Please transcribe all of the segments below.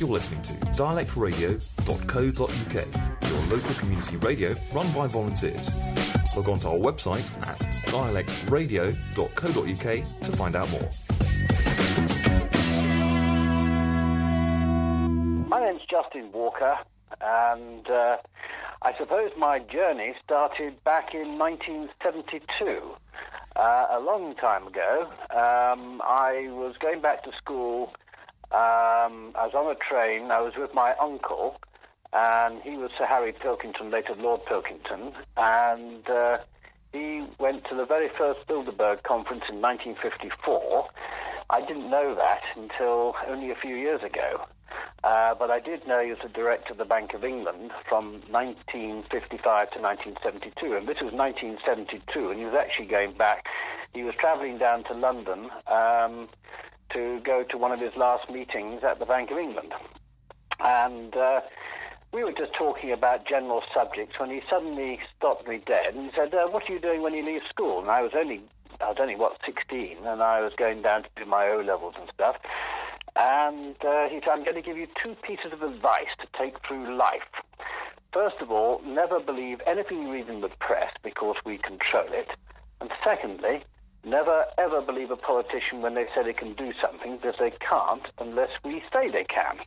You're listening to dialectradio.co.uk, your local community radio run by volunteers. Log on to our website at dialectradio.co.uk to find out more. My name's Justin Walker, and I suppose my journey started back in 1972. A long time ago. I was going back to school. I was on a train. I was with my uncle, and he was Sir Harry Pilkington, later Lord Pilkington, and he went to the very first Bilderberg conference in 1954. I didn't know that until only a few years ago. But I did know he was the director of the Bank of England from 1955 to 1972, and this was 1972, and he was actually going back. He was travelling down to London to go to one of his last meetings at the Bank of England. And we were just talking about general subjects when he suddenly stopped me dead and said, what are you doing when you leave school? And I was only 16, and I was going down to do my O-levels and stuff. And he said, I'm going to give you two pieces of advice to take through life. First of all, never believe anything you read in the press because we control it. And secondly, never ever believe a politician when they say they can do something, because they can't unless we say they can.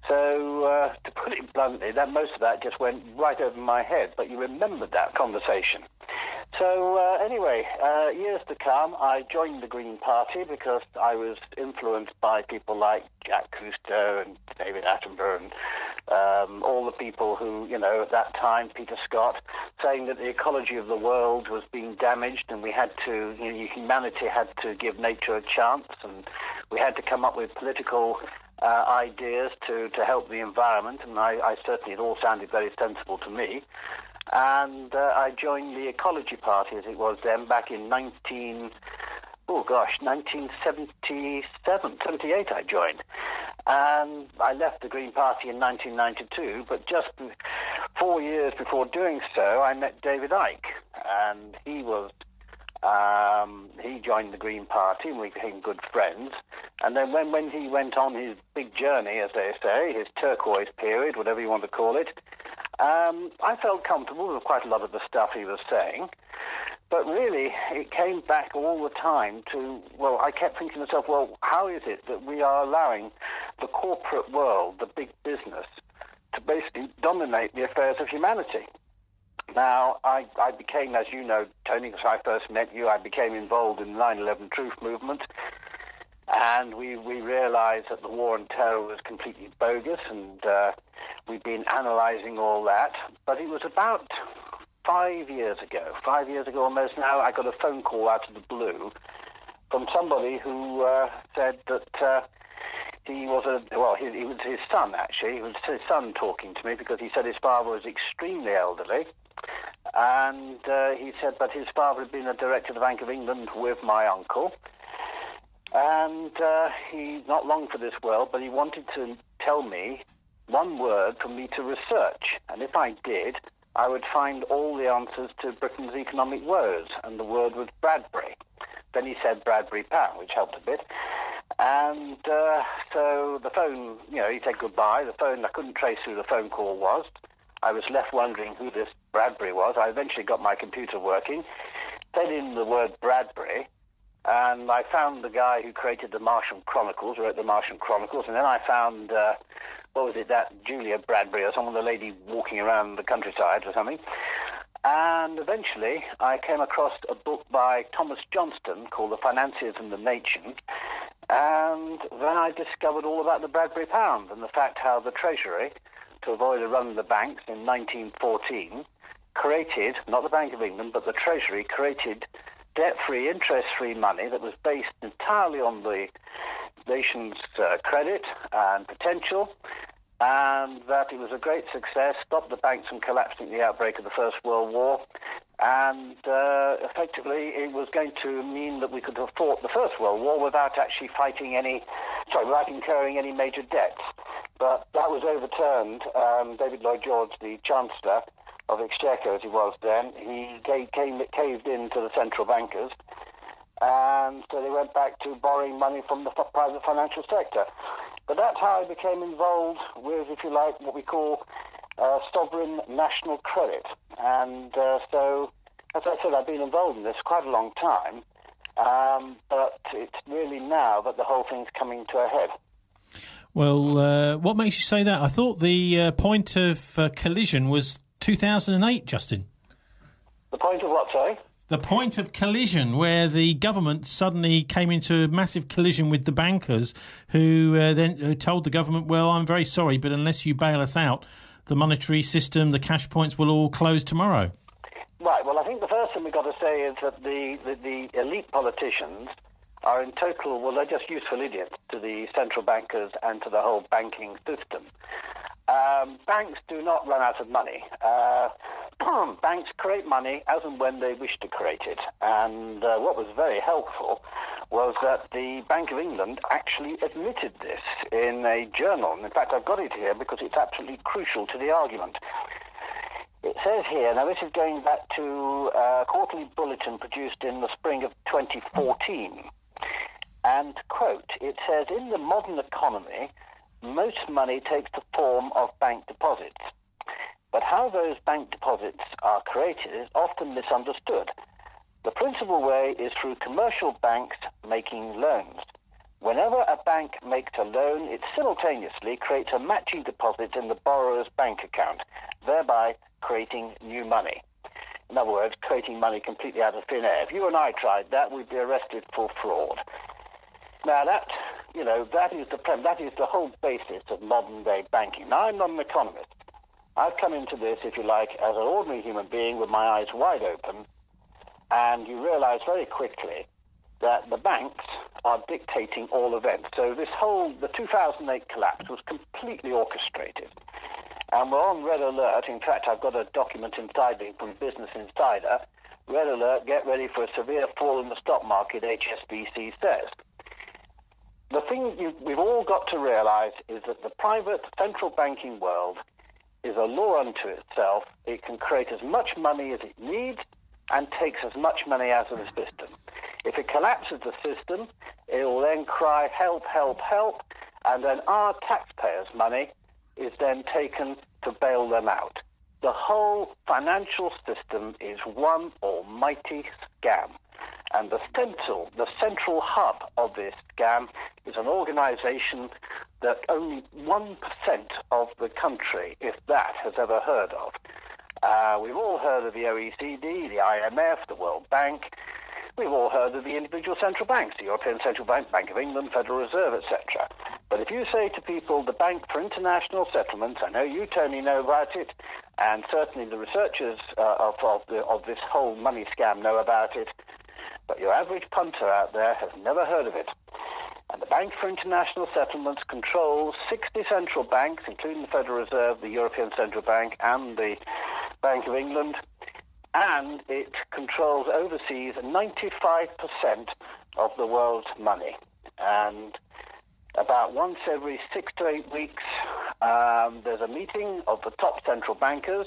So, to put it bluntly, most of that just went right over my head, but you remembered that conversation. So, anyway, years to come, I joined the Green Party because I was influenced by people like Jack Cousteau and David Attenborough and all the people who, at that time, Peter Scott, saying that the ecology of the world was being damaged and we had to, humanity had to give nature a chance, and we had to come up with political ideas to help the environment, and I certainly, it all sounded very sensible to me. And I joined the Ecology Party, as it was then, back in 1978 I joined. And I left the Green Party in 1992, but just 4 years before doing so, I met David Icke, and he joined the Green Party, and we became good friends. And then when he went on his big journey, as they say, his turquoise period, whatever you want to call it, I felt comfortable with quite a lot of the stuff he was saying. But really, it came back all the time to, I kept thinking to myself, how is it that we are allowing the corporate world, the big business, to basically dominate the affairs of humanity? Now, I became, as you know, Tony, because I first met you, I became involved in the 9/11 Truth movement, and we realized that the war on terror was completely bogus, and we've been analyzing all that. But it was about 5 years ago almost now, I got a phone call out of the blue from somebody who said that he was it was his son, actually. It was his son talking to me, because he said his father was extremely elderly. And he said that his father had been a director of the Bank of England with my uncle. And he's not long for this world, but he wanted to tell me one word for me to research. And if I did, I would find all the answers to Britain's economic woes. And the word was Bradbury. Then he said Bradbury Pound, which helped a bit. And so the phone, he said goodbye. The phone, I couldn't trace who the phone call was. I was left wondering who this Bradbury was. I eventually got my computer working, fed in the word Bradbury, and I found the guy who created the Martian Chronicles, wrote the Martian Chronicles, and then I found, that Julia Bradbury, or some of the lady walking around the countryside or something. And eventually I came across a book by Thomas Johnston called The Financiers and the Nation, and then I discovered all about the Bradbury Pound and the fact how the Treasury, to avoid a run of the banks in 1914, created, not the Bank of England, but the Treasury created debt-free, interest-free money that was based entirely on the nation's credit and potential, and that it was a great success, stopped the banks from collapsing at the outbreak of the First World War, and effectively it was going to mean that we could have fought the First World War without actually without incurring any major debts. But that was overturned. David Lloyd George, the Chancellor of Exchequer as he was then, he caved in to the central bankers, and so they went back to borrowing money from the private financial sector. But that's how I became involved with, if you like, what we call sovereign national credit. And so, as I said, I've been involved in this quite a long time, but it's really now that the whole thing's coming to a head. Well, what makes you say that? I thought the point of collision was 2008, Justin. The point of what, sorry? The point of collision, where the government suddenly came into a massive collision with the bankers, who then told the government, well, I'm very sorry, but unless you bail us out, the monetary system, the cash points will all close tomorrow. Right, well, I think the first thing we've got to say is that the elite politicians are in total, well, they're just useful idiots to the central bankers and to the whole banking system. Banks do not run out of money. Banks create money as and when they wish to create it. And what was very helpful was that the Bank of England actually admitted this in a journal. And in fact, I've got it here because it's absolutely crucial to the argument. It says here, now this is going back to a quarterly bulletin produced in the spring of 2014. And, quote, it says, in the modern economy, most money takes the form of bank deposits. But how those bank deposits are created is often misunderstood. The principal way is through commercial banks making loans. Whenever a bank makes a loan, it simultaneously creates a matching deposit in the borrower's bank account, thereby creating new money. In other words, creating money completely out of thin air. If you and I tried that, we'd be arrested for fraud. Now that is the whole basis of modern day banking. Now, I'm not an economist. I've come into this, if you like, as an ordinary human being with my eyes wide open, and you realize very quickly that the banks are dictating all events. So the 2008 collapse was completely orchestrated. And we're on red alert. In fact, I've got a document inside me from Business Insider. Red alert, get ready for a severe fall in the stock market, HSBC says. The thing we've all got to realize is that the private central banking world is a law unto itself. It can create as much money as it needs and takes as much money out of the system. If it collapses the system, it will then cry, help, help, help, and then our taxpayers' money is then taken to bail them out. The whole financial system is one almighty scam. And the central hub of this scam is an organization that only 1% of the country, if that, has ever heard of. We've all heard of the OECD, the IMF, the World Bank. We've all heard of the individual central banks, the European Central Bank, Bank of England, Federal Reserve, etc. But if you say to people, the Bank for International Settlements, I know you, Tony, know about it, and certainly the researchers of this whole money scam know about it, but your average punter out there has never heard of it. And the Bank for International Settlements controls 60 central banks, including the Federal Reserve, the European Central Bank, and the Bank of England, and it controls overseas 95% of the world's money. And about once every 6 to 8 weeks, there's a meeting of the top central bankers,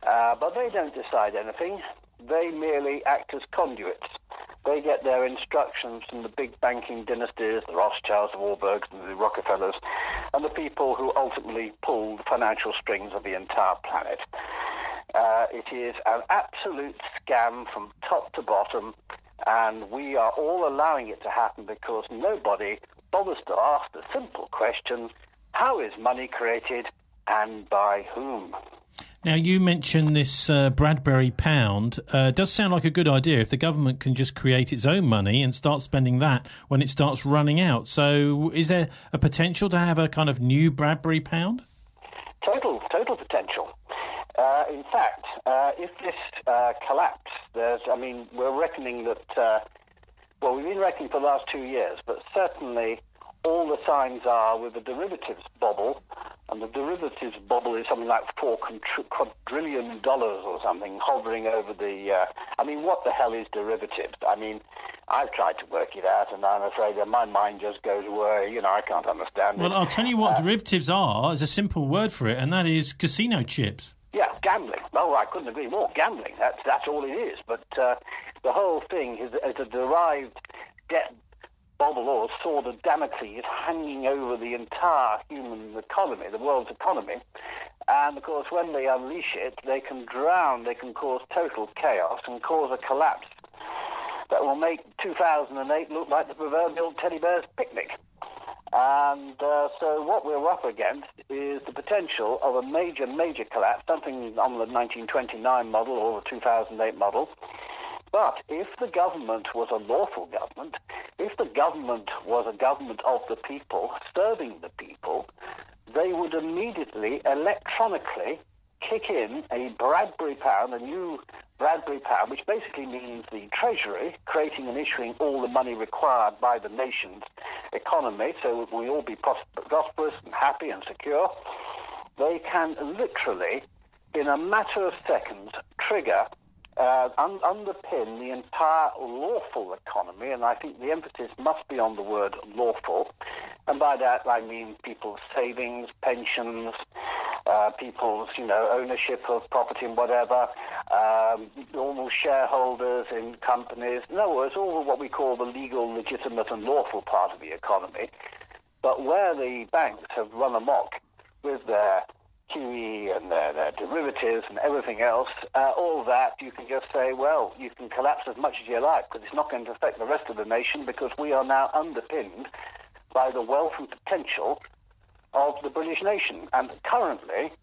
but they don't decide anything. They merely act as conduits. They get their instructions from the big banking dynasties, the Rothschilds, the Warburgs, and the Rockefellers, and the people who ultimately pull the financial strings of the entire planet. It is an absolute scam from top to bottom, and we are all allowing it to happen because nobody bothers to ask the simple question, how is money created and by whom? Now, you mentioned this Bradbury pound. Does sound like a good idea if the government can just create its own money and start spending that when it starts running out. So is there a potential to have a kind of new Bradbury pound? Total potential. In fact, if this collapse, we're reckoning that, we've been reckoning for the last 2 years, but certainly all the signs are with the derivatives bubble, and the derivatives bubble is something like $4 quadrillion or something hovering over the... what the hell is derivatives? I've tried to work it out, and I'm afraid that my mind just goes, I can't understand it. Well, I'll tell you what derivatives are. There's a simple word for it, and that is casino chips. Yeah, gambling. Oh, I couldn't agree more. Gambling. That's all it is. But the whole thing is a derived debt bauble or sword of Damocles hanging over the entire human economy, the world's economy. And, of course, when they unleash it, they can cause total chaos and cause a collapse that will make 2008 look like the proverbial teddy bear's picnic. And so what we're up against is the potential of a major, major collapse, something on the 1929 model or the 2008 model. But if the government was a lawful government, if the government was a government of the people, serving the people, they would immediately, electronically, kick in a Bradbury pound, a new Bradbury pound, which basically means the Treasury creating and issuing all the money required by the nation's economy, so we all be prosperous and happy and secure. They can literally, in a matter of seconds, trigger, underpin the entire lawful economy, and I think the emphasis must be on the word lawful. And by that I mean people's savings, pensions, people's, ownership of property and whatever, normal shareholders in companies. In other words, all of what we call the legal, legitimate and lawful part of the economy. But where the banks have run amok with their QE and their derivatives and everything else, all that you can just say, well, you can collapse as much as you like, because it's not going to affect the rest of the nation, because we are now underpinned by the wealth and potential of the British nation. And currently,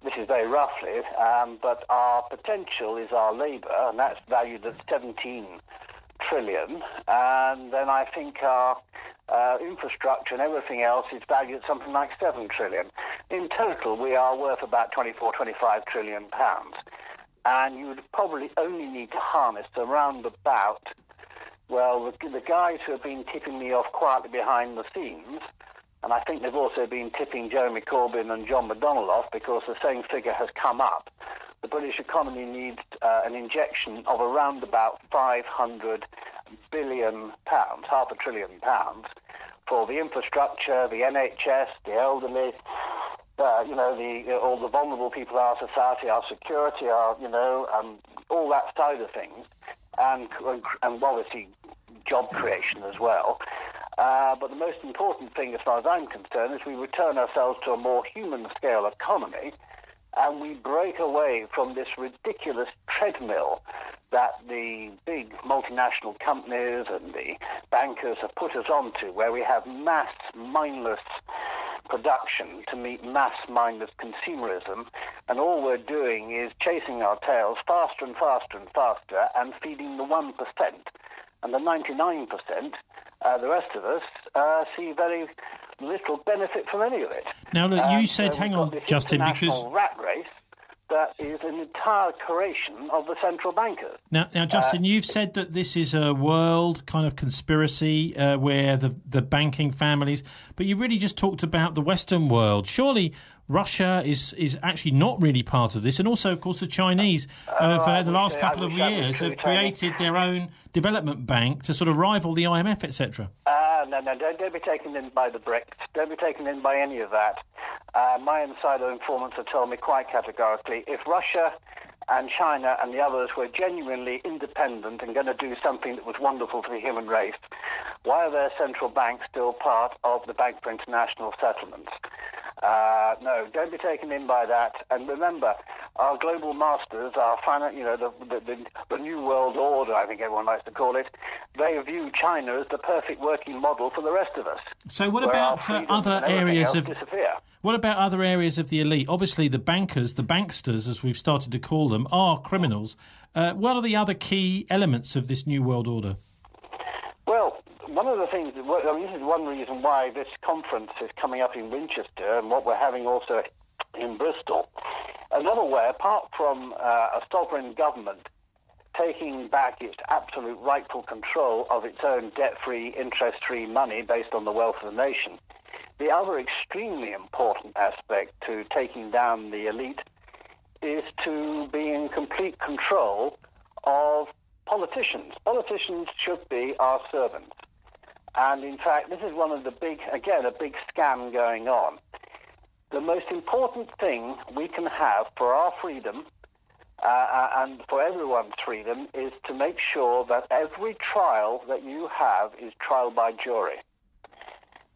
this is very roughly, but our potential is our labour, and that's valued at 17 trillion. And then I think our infrastructure and everything else is valued at something like 7 trillion. In total, we are worth about 24, 25 trillion pounds. And you would probably only need to harness around about, well, the guys who have been tipping me off quietly behind the scenes, and I think they've also been tipping Jeremy Corbyn and John McDonnell off because the same figure has come up. The British economy needs an injection of around about 500 billion pounds, £500 billion, for the infrastructure, the NHS, the elderly, all the vulnerable people in our society, our security, all that side of things, and obviously job creation as well. But the most important thing, as far as I'm concerned, is we return ourselves to a more human-scale economy, and we break away from this ridiculous treadmill that the big multinational companies and the bankers have put us onto, where we have mass, mindless production to meet mass, mindless consumerism, and all we're doing is chasing our tails faster and faster and faster and feeding the 1%. And the 99%, the rest of us, see very little benefit from any of it. Now, look, you said, hang on, Justin, because rat race that is an entire creation of the central bankers. Now, Justin, you've said that this is a world kind of conspiracy where the banking families, but you really just talked about the Western world. Surely Russia is actually not really part of this, and also, of course, the Chinese for the last couple of years have created their own development bank to sort of rival the IMF, etc. No, don't be taken in by the BRICS. Don't be taken in by any of that. My insider informants have told me quite categorically, if Russia and China and the others were genuinely independent and going to do something that was wonderful for the human race, why are their central banks still part of the Bank for International Settlements? No, don't be taken in by that. And remember, our global masters, our the New World Order, I think everyone likes to call it, they view China as the perfect working model for the rest of us. So what about other areas of disappear? What about other areas of the elite? Obviously, the bankers, the banksters, as we've started to call them, are criminals. What are the other key elements of this New World Order? Well, one of the things, this is one reason why this conference is coming up in Winchester and what we're having also in Bristol. Another way, apart from a sovereign government taking back its absolute rightful control of its own debt-free, interest-free money based on the wealth of the nation, the other extremely important aspect to taking down the elite is to be in complete control of politicians. Politicians should be our servants. And in fact, this is one of the a big scam going on. The most important thing we can have for our freedom and for everyone's freedom, is to make sure that every trial that you have is trial by jury.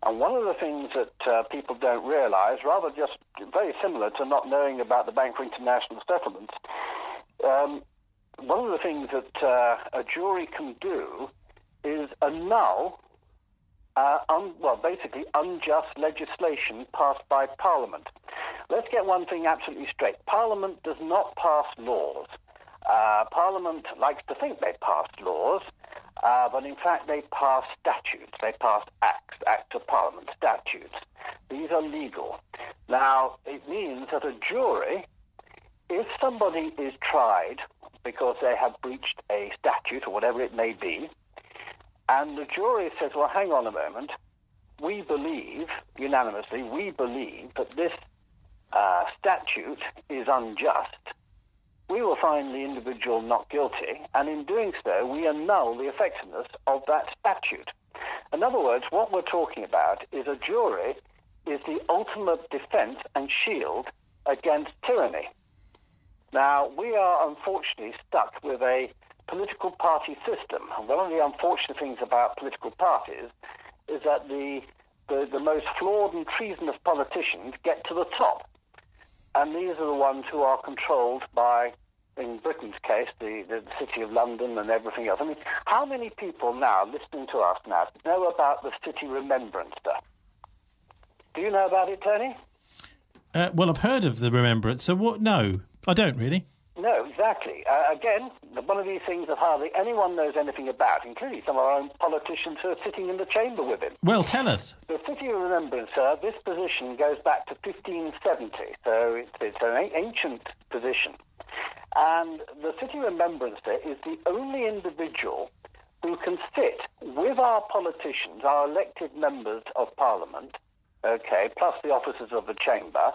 And one of the things that people don't realize, rather just very similar to not knowing about the Bank for International Settlements, one of the things that a jury can do is annul, basically unjust legislation passed by Parliament. Let's get one thing absolutely straight. Parliament does not pass laws. Parliament likes to think they pass laws, but in fact they pass statutes. They pass acts of Parliament, statutes. These are legal. Now, it means that a jury, if somebody is tried because they have breached a statute or whatever it may be, and the jury says, well, hang on a moment, we believe, unanimously, we believe that this statute is unjust, we will find the individual not guilty, and in doing so, we annul the effectiveness of that statute. In other words, what we're talking about is a jury is the ultimate defense and shield against tyranny. Now, we are unfortunately stuck with a political party system. And one of the unfortunate things about political parties is that the most flawed and treasonous politicians get to the top. And these are the ones who are controlled by, in Britain's case, the City of London and everything else. I mean, how many people now, listening to us now, know about the City Remembrancer? Do you know about it, Tony? Well, I've heard of the Remembrancer. What? No, I don't really. No, exactly. Again, one of these things that hardly anyone knows anything about, including some of our own politicians who are sitting in the chamber with him. Well, tell us. The City of Remembrancer, this position goes back to 1570, so it's an ancient position. And the City Remembrancer is the only individual who can sit with our politicians, our elected members of Parliament, okay, plus the officers of the chamber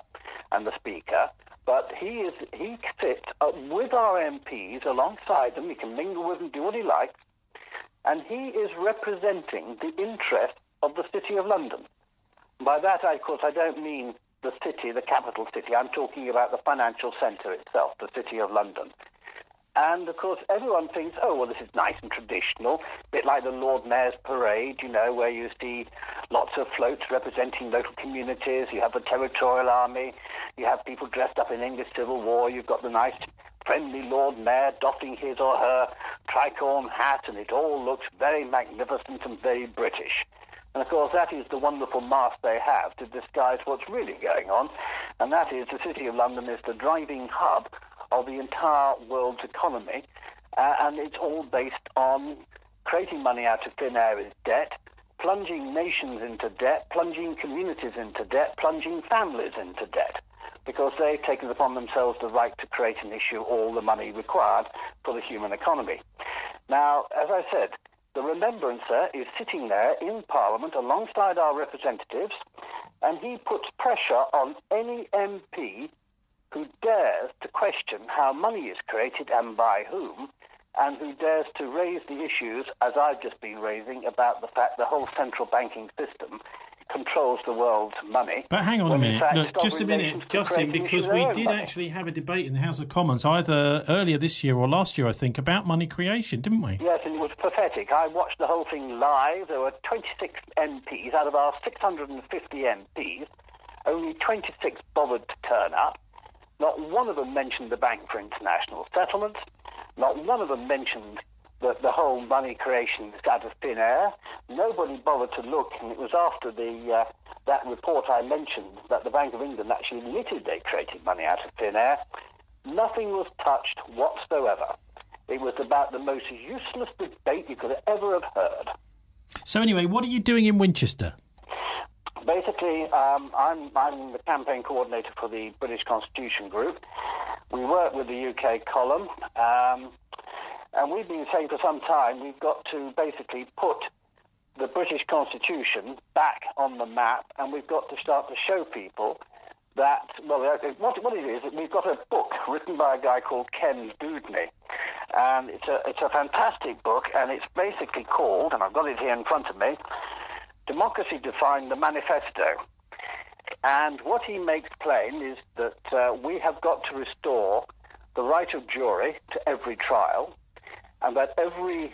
and the Speaker, but he sits with our MPs alongside them. He can mingle with them, do what he likes, and he is representing the interests of the City of London. By that, of course, I don't mean the city, the capital city. I'm talking about the financial centre itself, the City of London. And, of course, everyone thinks, oh, well, this is nice and traditional, a bit like the Lord Mayor's Parade, you know, where you see lots of floats representing local communities. You have the Territorial Army. You have people dressed up in English Civil War. You've got the nice, friendly Lord Mayor doffing his or her tricorn hat, and it all looks very magnificent and very British. And, of course, that is the wonderful mask they have to disguise what's really going on, and that is the City of London is the driving hub of the entire world's economy, and it's all based on creating money out of thin air with debt, plunging nations into debt, plunging communities into debt, plunging families into debt, because they've taken upon themselves the right to create and issue all the money required for the human economy. Now, as I said, the Remembrancer is sitting there in Parliament alongside our representatives, and he puts pressure on any MP who dares to question how money is created and by whom, and who dares to raise the issues, as I've just been raising, about the fact the whole central banking system controls the world's money. But hang on a minute, look, just a minute, Justin, because we did actually have a debate in the House of Commons either earlier this year or last year, I think, about money creation, didn't we? Yes, and it was pathetic. I watched the whole thing live. There were 26 MPs. Out of our 650 MPs, only 26 bothered to turn up. Not one of them mentioned the Bank for International Settlements. Not one of them mentioned the whole money creation out of thin air. Nobody bothered to look, and it was after that report I mentioned that the Bank of England actually admitted they created money out of thin air. Nothing was touched whatsoever. It was about the most useless debate you could ever have heard. So anyway, what are you doing in Winchester? Basically, I'm the campaign coordinator for the British Constitution Group. We work with the UK column, and we've been saying for some time we've got to basically put the British Constitution back on the map, and we've got to start to show people that, well, what it is, we've got a book written by a guy called Ken Dewdney, and it's a fantastic book, and it's basically called, and I've got it here in front of me, Democracy Defined, the Manifesto. And what he makes plain is that we have got to restore the right of jury to every trial, and that every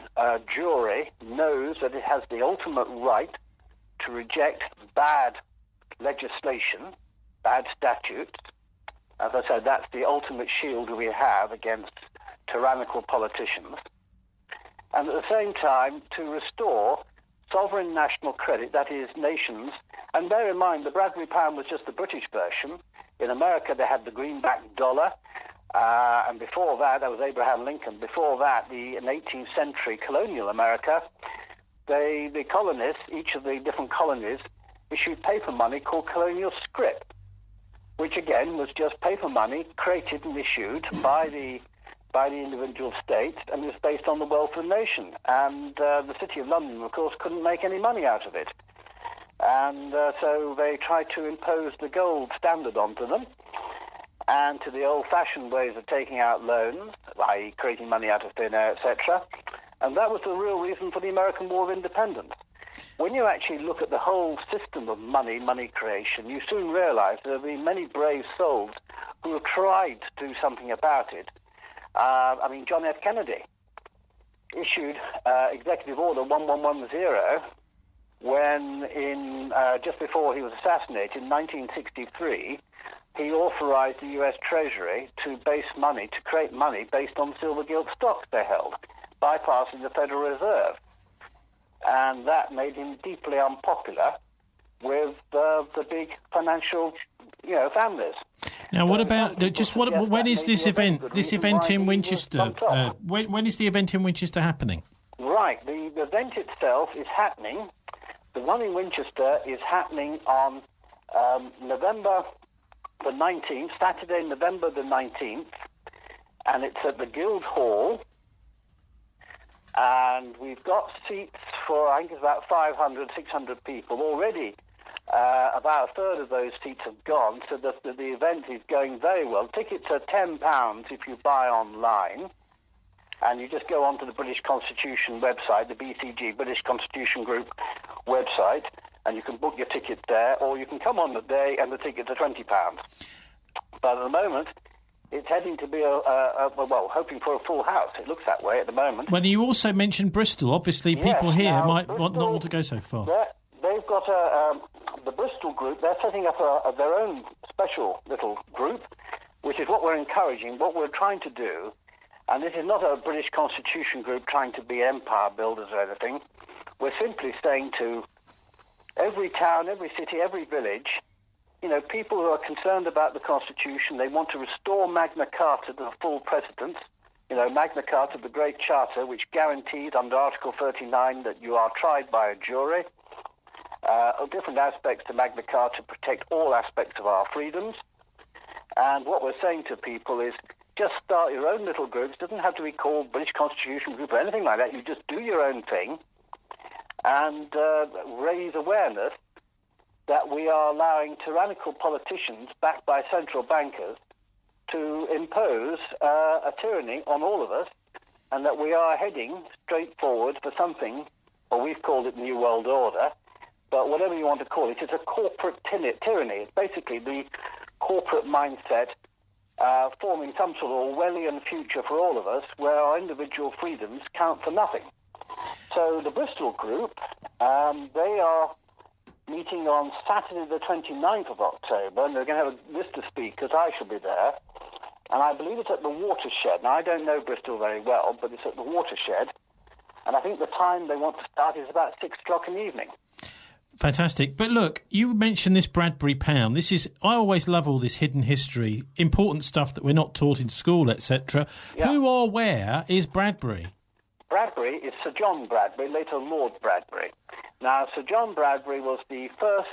jury knows that it has the ultimate right to reject bad legislation, bad statutes. As I said, that's the ultimate shield we have against tyrannical politicians. And at the same time, to restore sovereign national credit, that is, nations. And bear in mind, the Bradbury pound was just the British version. In America, they had the greenback dollar. And before that was Abraham Lincoln. Before that, in 18th century colonial America, the colonists, each of the different colonies, issued paper money called colonial scrip, which again was just paper money created and issued by the individual states, and was based on the wealth of the nation. And the City of London, of course, couldn't make any money out of it. And so they tried to impose the gold standard onto them, and to the old-fashioned ways of taking out loans, i.e. creating money out of thin air, etc. And that was the real reason for the American War of Independence. When you actually look at the whole system of money creation, you soon realize there have been many brave souls who have tried to do something about it. John F. Kennedy issued Executive Order 1110 when, just before he was assassinated in 1963, he authorized the U.S. Treasury to create money based on silver gilt stocks they held, bypassing the Federal Reserve. And that made him deeply unpopular with the big financial, families. Now, what about when is this event? This event in Winchester. When is the event in Winchester happening? Right, the event itself is happening. The one in Winchester is happening on November the 19th, Saturday, November the 19th, and it's at the Guildhall. And we've got seats for, I think it's about 500, 600 people. Already, about a third of those seats have gone, so the event is going very well. Tickets are £10 if you buy online, and you just go onto the British Constitution website, the BCG, British Constitution Group website, and you can book your ticket there, or you can come on the day and the tickets are £20. But at the moment, it's heading to be hoping for a full house. It looks that way at the moment. Well, you also mentioned Bristol. Obviously, people here might not want to go so far. They've got the Bristol group. They're setting up their own special little group, which is what we're encouraging, what we're trying to do. And this is not a British Constitution group trying to be empire builders or anything. We're simply saying to every town, every city, every village, people who are concerned about the Constitution, they want to restore Magna Carta to the full precedence. Magna Carta, the Great Charter, which guarantees under Article 39 that you are tried by a jury. Different aspects to Magna Carta protect all aspects of our freedoms. And what we're saying to people is just start your own little groups. It doesn't have to be called British Constitution Group or anything like that. You just do your own thing and raise awareness that we are allowing tyrannical politicians backed by central bankers to impose a tyranny on all of us, and that we are heading straight forward for something, or we've called it New World Order, but whatever you want to call it, it's a corporate tyranny. It's basically the corporate mindset forming some sort of Orwellian future for all of us, where our individual freedoms count for nothing. So the Bristol group, they are meeting on Saturday the 29th of October, and they're going to have a list of speakers. I shall be there, and I believe it's at the Watershed. Now, I don't know Bristol very well, but it's at the Watershed, and I think the time they want to start is about 6 o'clock in the evening. Fantastic. But look, you mentioned this Bradbury pound. I always love all this hidden history, important stuff that we're not taught in school, etc. Yeah. Who or where is Bradbury? Bradbury is Sir John Bradbury, later Lord Bradbury. Now, Sir John Bradbury was the first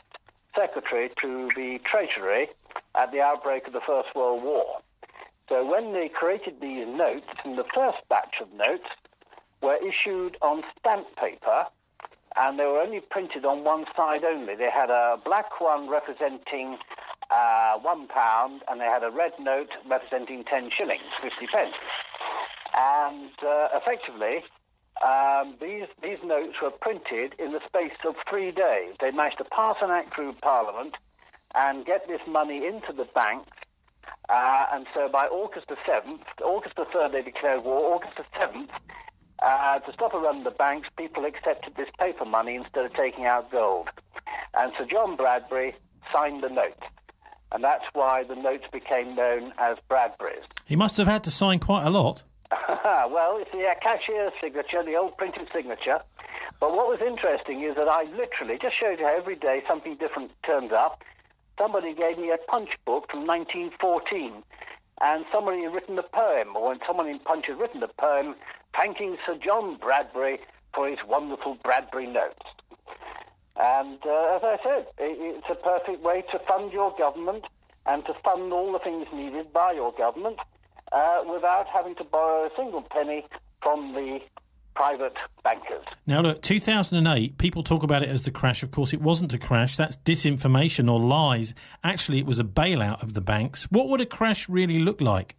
secretary to the Treasury at the outbreak of the First World War. So when they created these notes, and the first batch of notes were issued on stamp paper, and they were only printed on one side only. They had a black one representing £1, and they had a red note representing 10 shillings, 50 pence. And effectively, these notes were printed in the space of 3 days. They managed to pass an act through Parliament and get this money into the banks And so by August the 7th, August the 3rd they declared war, August the 7th, to stop a run of the banks, people accepted this paper money instead of taking out gold. And Sir John Bradbury signed the note. And that's why the notes became known as Bradbury's. He must have had to sign quite a lot. Well, it's the cashier's signature, the old printed signature. But what was interesting is that I literally just showed you how every day something different turns up. Somebody gave me a Punch book from 1914, and somebody had written a poem, or when someone in Punch had written a poem, thanking Sir John Bradbury for his wonderful Bradbury notes. And as I said, it's a perfect way to fund your government and to fund all the things needed by your government without having to borrow a single penny from the private bankers. Now, look, 2008, people talk about it as the crash. Of course, it wasn't a crash. That's disinformation or lies. Actually, it was a bailout of the banks. What would a crash really look like?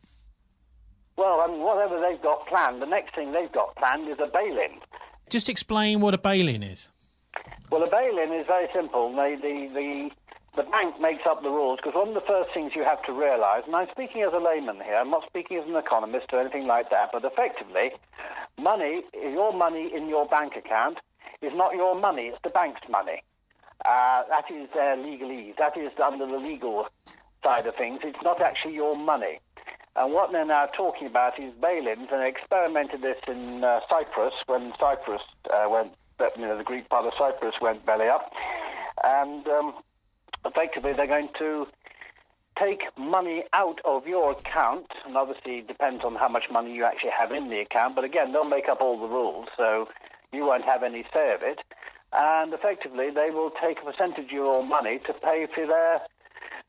Well, I mean, whatever they've got planned, the next thing they've got planned is a bail-in. Just explain what a bail-in is. Well, a bail-in is very simple. The bank makes up the rules, because one of the first things you have to realise, and I'm speaking as a layman here, I'm not speaking as an economist or anything like that, but effectively, your money in your bank account is not your money, it's the bank's money. That is their legalese. That is under the legal side of things. It's not actually your money. And what they're now talking about is bail-ins, and they experimented this in Cyprus, when Cyprus the Greek part of Cyprus went belly up. And effectively, they're going to take money out of your account, and obviously it depends on how much money you actually have in the account, but again, they'll make up all the rules, so you won't have any say of it. And effectively, they will take a percentage of your money to pay for their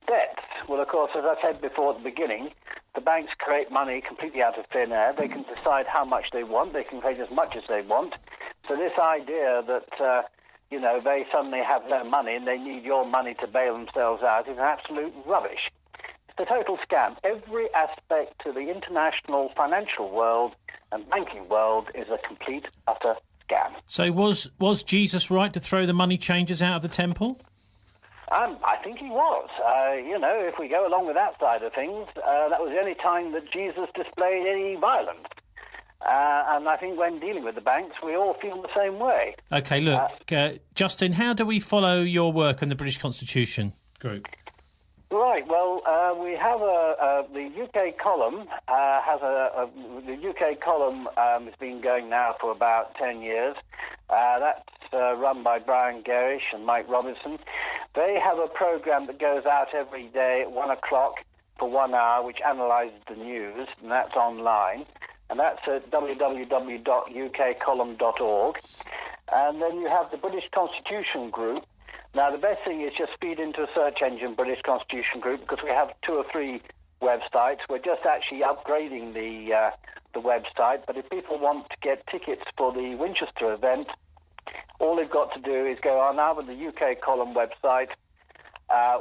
debts. Well, of course, as I said before at the beginning, the banks create money completely out of thin air. They can decide how much they want. They can create as much as they want. So this idea that they suddenly have no money and they need your money to bail themselves out is absolute rubbish. It's a total scam. Every aspect to the international financial world and banking world is a complete, utter scam. So was Jesus right to throw the money changers out of the temple? I think he was. If we go along with that side of things, that was the only time that Jesus displayed any violence. And I think when dealing with the banks, we all feel the same way. OK, look, Justin, how do we follow your work on the British Constitution group? Right, well, we have the UK column the UK column has been going now for about 10 years. That's run by Brian Garish and Mike Robinson. They have a programme that goes out every day at 1 o'clock for 1 hour, which analyses the news, and that's online. And that's at www.ukcolumn.org. And then you have the British Constitution Group. Now, the best thing is just feed into a search engine, British Constitution Group, because we have 2 or 3 websites. We're just actually upgrading the website. But if people want to get tickets for the Winchester event, all they've got to do is go on either the UK column website,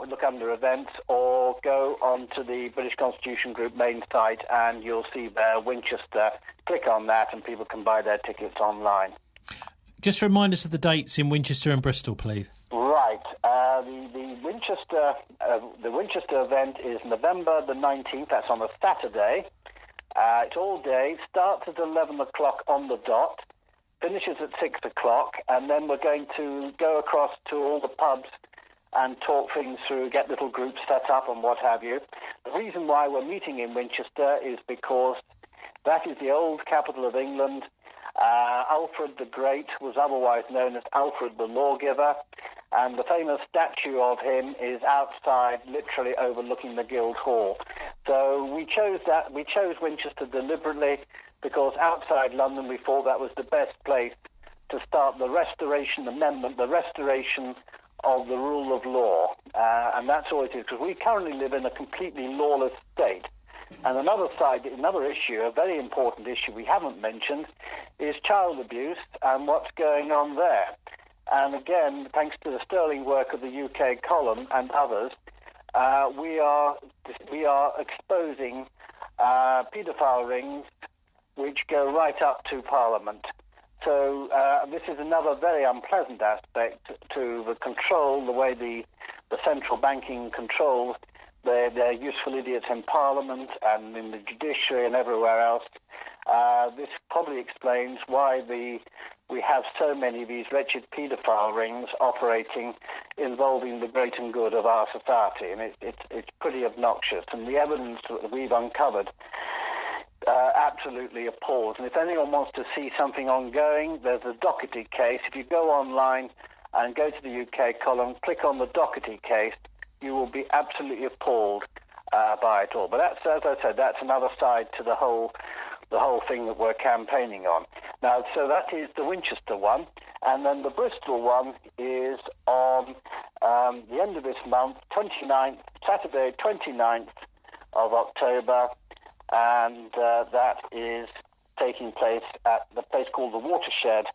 look under events, or go onto the British Constitution Group main site, and you'll see there Winchester. Click on that, and people can buy their tickets online. Just remind us of the dates in Winchester and Bristol, please. Right. The Winchester event is November the 19th. That's on a Saturday. It's all day. Starts at 11 o'clock on the dot. Finishes at 6 o'clock. And then we're going to go across to all the pubs and talk things through, get little groups set up and what have you. The reason why we're meeting in Winchester is because that is the old capital of England. Alfred the Great was otherwise known as Alfred the Lawgiver, and the famous statue of him is outside, literally overlooking the Guildhall. So we chose Winchester deliberately because outside London we thought that was the best place to start the Restoration Amendment, the restoration of the rule of law. And that's all it is, because we currently live in a completely lawless state. And another issue, a very important issue we haven't mentioned, is child abuse and what's going on there. And again, thanks to the sterling work of the UK column and others, we are exposing paedophile rings which go right up to Parliament. So this is another very unpleasant aspect to the control, the way the central banking controls They're useful idiots in Parliament and in the judiciary and everywhere else. This probably explains why we have so many of these wretched paedophile rings operating, involving the great and good of our society, and it's pretty obnoxious. And the evidence that we've uncovered absolutely appalls. And if anyone wants to see something ongoing, there's a Doherty case. If you go online and go to the UK column, click on the Doherty case, you will be absolutely appalled by it all. But that's, as I said, that's another side to the whole thing that we're campaigning on. Now, so that is the Winchester one, and then the Bristol one is on the end of this month, Saturday 29th of October, and that is taking place at the place called the Watershed,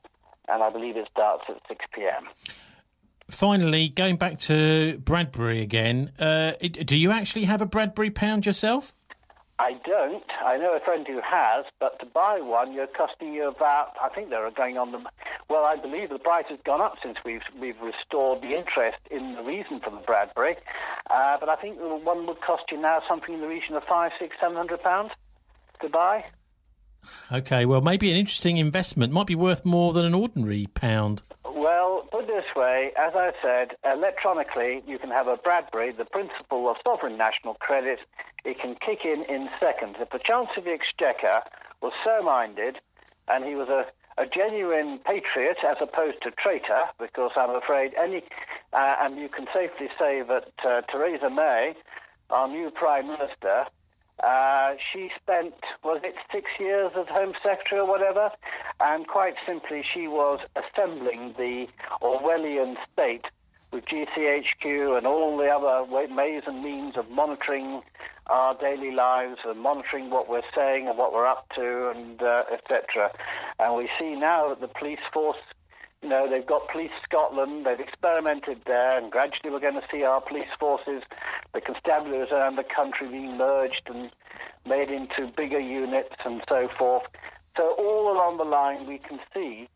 and I believe it starts at 6 p.m. Finally, going back to Bradbury again, do you actually have a Bradbury pound yourself? I don't. I know a friend who has, but to buy one, you're costing you about, I think they're going on them. Well, I believe the price has gone up since we've restored the interest in the reason for the Bradbury. But I think one would cost you now something in the region of £500, £600, £700 to buy. Okay, well, maybe an interesting investment. Might be worth more than an ordinary pound. Well, put it this way, as I said, electronically you can have a Bradbury, the principle of sovereign national credit. It can kick in seconds. If the Chancellor of the Exchequer was so minded, and he was a genuine patriot as opposed to traitor, because I'm afraid and you can safely say that Theresa May, our new Prime Minister, she spent, was it 6 years as Home Secretary or whatever? And quite simply, she was assembling the Orwellian state with GCHQ and all the other ways and means of monitoring our daily lives and monitoring what we're saying and what we're up to, and etc. And we see now that the police force, you know, they've got Police Scotland, they've experimented there, and gradually we're going to see our police forces, the constabularies around the country being merged and made into bigger units and so forth. So all along the line we can see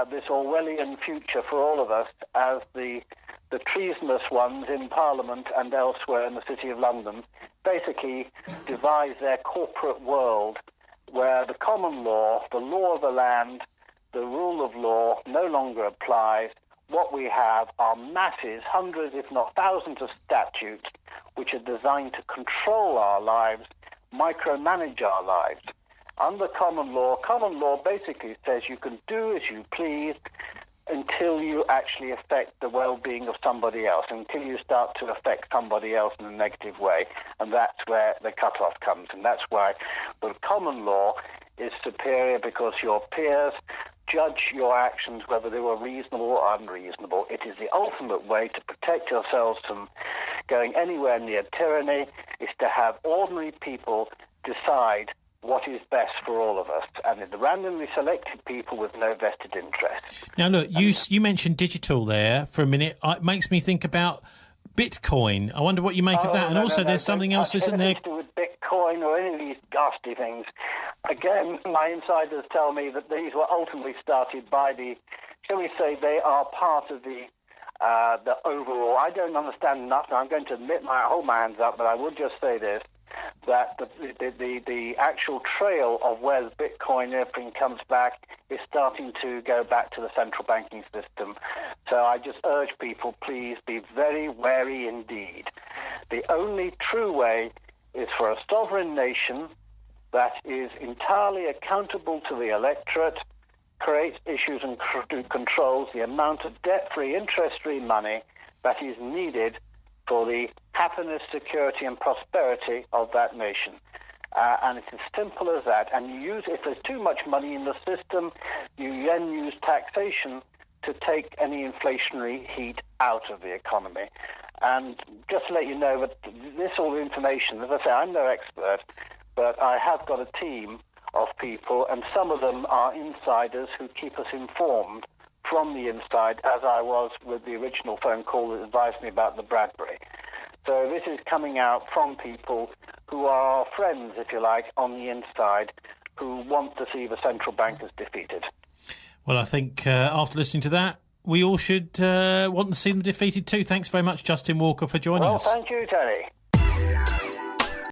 this Orwellian future for all of us as the treasonous ones in Parliament and elsewhere in the City of London basically devise their corporate world where the common law, the law of the land, the rule of law no longer applies. What we have are masses, hundreds if not thousands of statutes which are designed to control our lives, micromanage our lives. Under common law basically says you can do as you please until you actually affect the well-being of somebody else, until you start to affect somebody else in a negative way. And that's where the cut-off comes. And that's why the common law is superior, because your peers judge your actions whether they were reasonable or unreasonable. It is the ultimate way to protect yourselves from going anywhere near tyranny, is to have ordinary people decide what is best for all of us, and the randomly selected people with no vested interest. Now, look, you mentioned digital there for a minute. It makes me think about Bitcoin. I wonder what you make of that. And also, there's something else, isn't there? To do with Bitcoin or any of these ghastly things. Again, my insiders tell me that these were ultimately started by shall we say, they are part of the overall. I don't understand enough, and I'm going to hold my hands up, but I will just say this, that the actual trail of where the Bitcoin and everything comes back is starting to go back to the central banking system. So I just urge people, please be very wary indeed. The only true way is for a sovereign nation that is entirely accountable to the electorate, creates issues and controls the amount of debt-free, interest-free money that is needed for the happiness, security and prosperity of that nation. And it's as simple as that. And if there's too much money in the system, you then use taxation to take any inflationary heat out of the economy. And just to let you know that this all information, as I say, I'm no expert, but I have got a team of people, and some of them are insiders who keep us informed from the inside, as I was with the original phone call that advised me about the Bradbury. So this is coming out from people who are friends, if you like, on the inside, who want to see the central bankers defeated. Well, I think after listening to that, we all should want to see them defeated too. Thanks very much, Justin Walker, for joining us. Well, thank you, Terry.